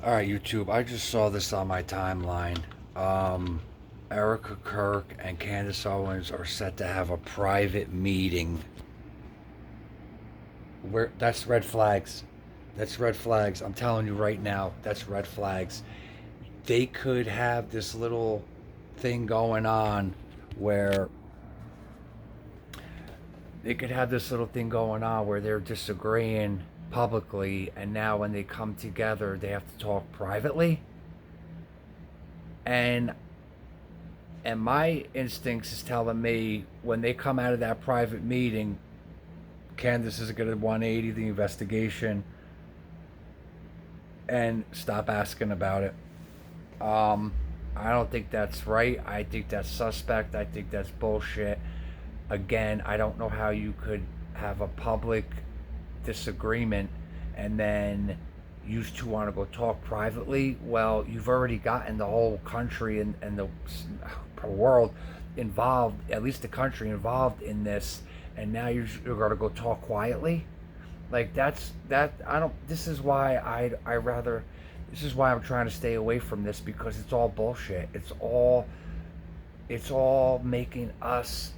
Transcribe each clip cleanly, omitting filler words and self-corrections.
All right, YouTube. I just saw this on my timeline. Um, Erika Kirk and Candace Owens are set to have a private meeting. Where that's red flags. That's red flags. I'm telling you right now, that's red flags. They could have this little thing going on where they're disagreeing publicly, and now when they come together, they have to talk privately. And my instincts is telling me when they come out of that private meeting, Candace is going to 180 the investigation and stop asking about it. Um, I don't think that's right. I think that's suspect. I think that's bullshit. Again, I don't know how you could have a public disagreement and then you two want to go talk privately. Well, you've already gotten the whole country and the world involved, at least the country involved in this, and now you're going to go talk quietly. Like that. I don't. This is why I rather. This is why I'm trying to stay away from this, because it's all bullshit. It's all making us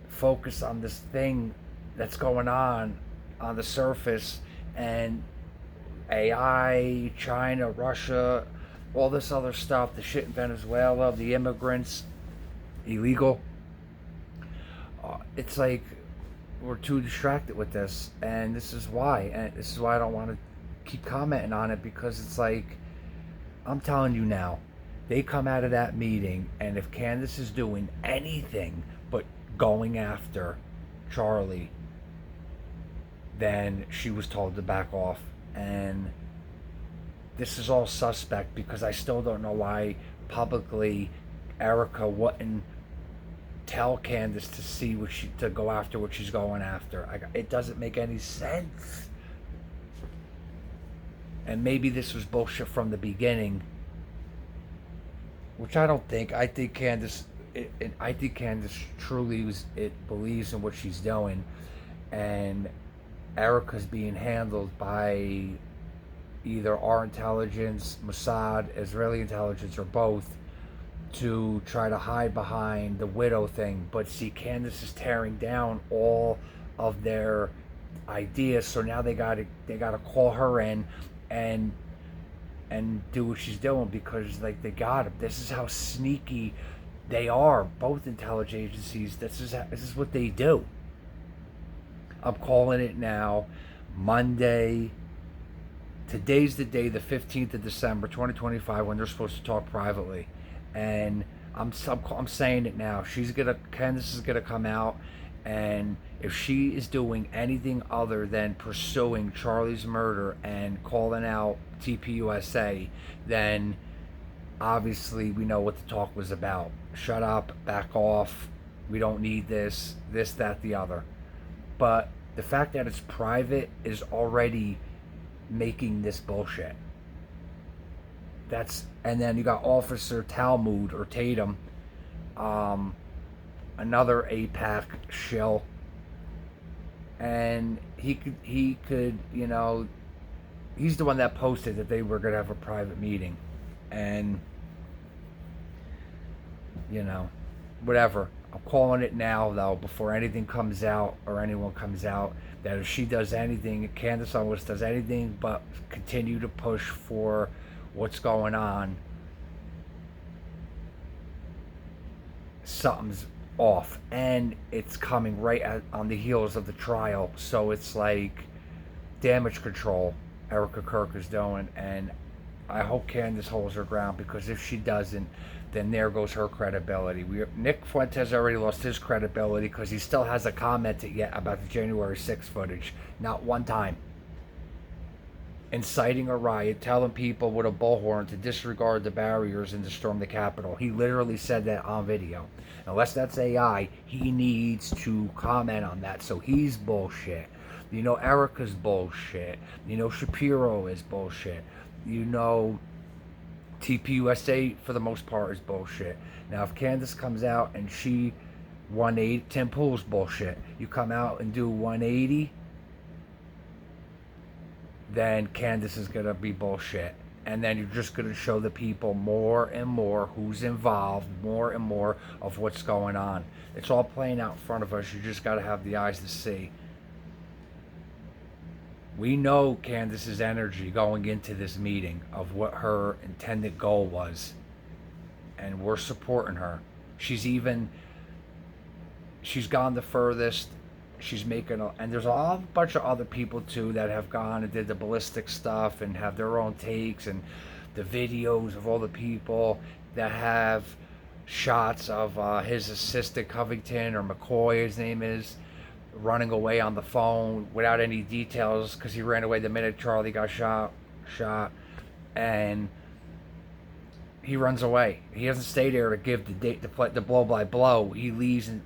focus on this thing that's going on the surface, and AI, China, Russia, all this other stuff, the shit in Venezuela, the immigrants, illegal. It's like we're too distracted with this, and this is why. And this is why I don't want to keep commenting on it, because it's like, I'm telling you now, they come out of that meeting, and if Candace is doing anything but going after Charlie, then she was told to back off. And this is all suspect, because I still don't know why publicly Erika wouldn't tell Candace to see what she to go after what she's going after. It doesn't make any sense. And maybe this was bullshit from the beginning, which I don't think. I think Candace, I think Candace truly believes in what she's doing, and Erica's being handled by either our intelligence, Mossad, Israeli intelligence, or both, to try to hide behind the widow thing. But see, Candace is tearing down all of their ideas, so now they gotta call her in and do what she's doing, because like they got him. This is how sneaky they are. Both intelligence agencies. This is what they do. I'm calling it now. Monday. Today's the day, the 15th of December, 2025, when they're supposed to talk privately. And I'm saying it now. Candace is gonna come out, and if she is doing anything other than pursuing Charlie's murder and calling out TPUSA, then obviously we know what the talk was about. Shut up, back off. We don't need this, that, the other. But the fact that it's private is already making this bullshit. And then you got Officer Talmud or Tatum, another APAC shill, and he could he's the one that posted that they were gonna have a private meeting, and you know whatever. I'm calling it now, though, before anything comes out or anyone comes out, that if she does anything, Candace Owens does anything but continue to push for what's going on, something's off. And it's coming on the heels of the trial. So it's like damage control Erika Kirk is doing. And I hope Candace holds her ground, because if she doesn't, then there goes her credibility. Nick Fuentes already lost his credibility because he still hasn't commented yet about the January 6th footage. Not one time. Inciting a riot, telling people with a bullhorn to disregard the barriers and to storm the Capitol. He literally said that on video. Unless that's AI, he needs to comment on that. So he's bullshit. Erika's bullshit. Shapiro is bullshit. TPUSA for the most part is bullshit. Now, if Candace comes out and she 180, Tim Pool's bullshit. You come out and do 180, then Candace is gonna be bullshit. And then you're just going to show the people more and more who's involved, more and more of what's going on. It's all playing out in front of us. You just got to have the eyes to see. We know Candace's energy going into this meeting of what her intended goal was. And we're supporting her. She's gone the furthest. She's making and there's a bunch of other people too that have gone and did the ballistic stuff and have their own takes, and the videos of all the people that have shots of his assistant Covington, or McCoy his name is, running away on the phone without any details because he ran away the minute Charlie got shot, and he runs away. He doesn't stay there to give the date, to play the blow by blow. He leaves, and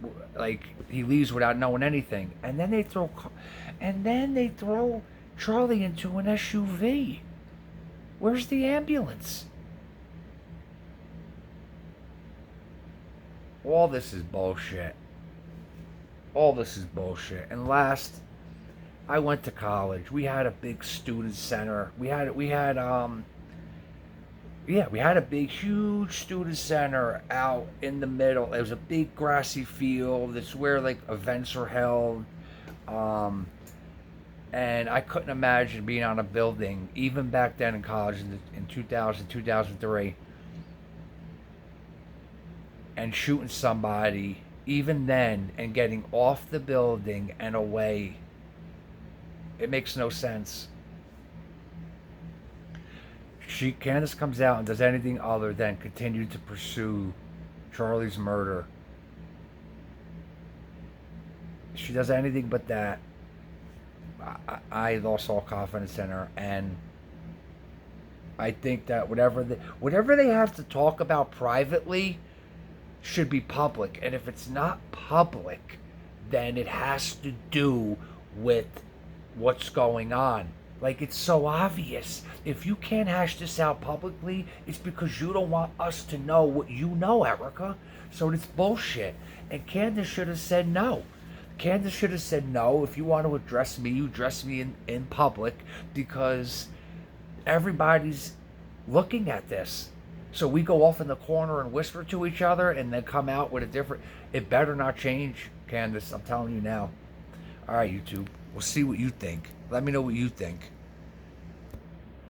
he leaves without knowing anything. And then they throw Charlie into an SUV. Where's the ambulance? All this is bullshit. All this is bullshit. And last, I went to college. We had a big student center. We had a big, huge student center out in the middle. It was a big grassy field. It's where like events are held. And I couldn't imagine being on a building, even back then in college in 2000, 2003, and shooting somebody, even then, and getting off the building and away. It makes no sense. Candace comes out and does anything other than continue to pursue Charlie's murder. She does anything but that. I lost all confidence in her, and I think that whatever they have to talk about privately should be public. And if it's not public, then it has to do with what's going on. Like, it's so obvious. If you can't hash this out publicly, it's because you don't want us to know what you know, Erika. So it's bullshit. And Candace should have said no. Candace should have said no. If you want to address me, you address me in public, because everybody's looking at this. So we go off in the corner and whisper to each other and then come out with a different... It better not change, Candace. I'm telling you now. All right, YouTube. We'll see what you think. Let me know what you think.